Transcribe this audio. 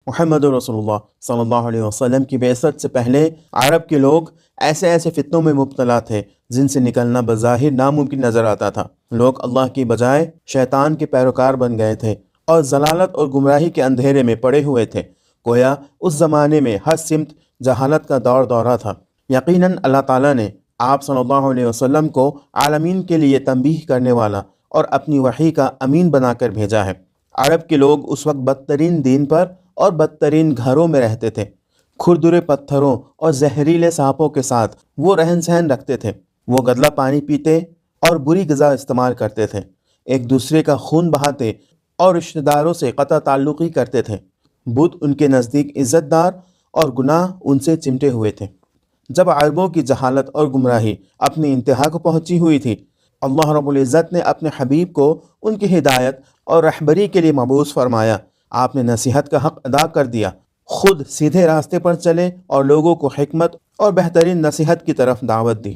محمد رسول صلی اللہ علیہ وسلم کی بعثت سے پہلے عرب کے لوگ ایسے ایسے فتنوں میں مبتلا تھے جن سے نکلنا بظاہر ناممکن نظر آتا تھا۔ لوگ اللہ کی بجائے شیطان کے پیروکار بن گئے تھے اور ضلالت اور گمراہی کے اندھیرے میں پڑے ہوئے تھے۔ گویا اس زمانے میں ہر سمت جہالت کا دورہ تھا۔ یقیناً اللہ تعالیٰ نے آپ صلی اللہ علیہ وسلم کو عالمین کے لیے تنبیہ کرنے والا اور اپنی وحی کا امین بنا کر بھیجا ہے۔ عرب کے لوگ اس وقت بدترین دین پر اور بدترین گھروں میں رہتے تھے۔ کھردرے پتھروں اور زہریلے سانپوں کے ساتھ وہ رہن سہن رکھتے تھے۔ وہ گدلا پانی پیتے اور بری غذا استعمال کرتے تھے، ایک دوسرے کا خون بہاتے اور رشتہ داروں سے قطع تعلقی کرتے تھے۔ بت ان کے نزدیک عزت دار اور گناہ ان سے چمٹے ہوئے تھے۔ جب عربوں کی جہالت اور گمراہی اپنی انتہا کو پہنچی ہوئی تھی، اللہ رب العزت نے اپنے حبیب کو ان کی ہدایت اور رہبری کے لیے مبعوث فرمایا۔ آپ نے نصیحت کا حق ادا کر دیا، خود سیدھے راستے پر چلے اور لوگوں کو حکمت اور بہترین نصیحت کی طرف دعوت دی۔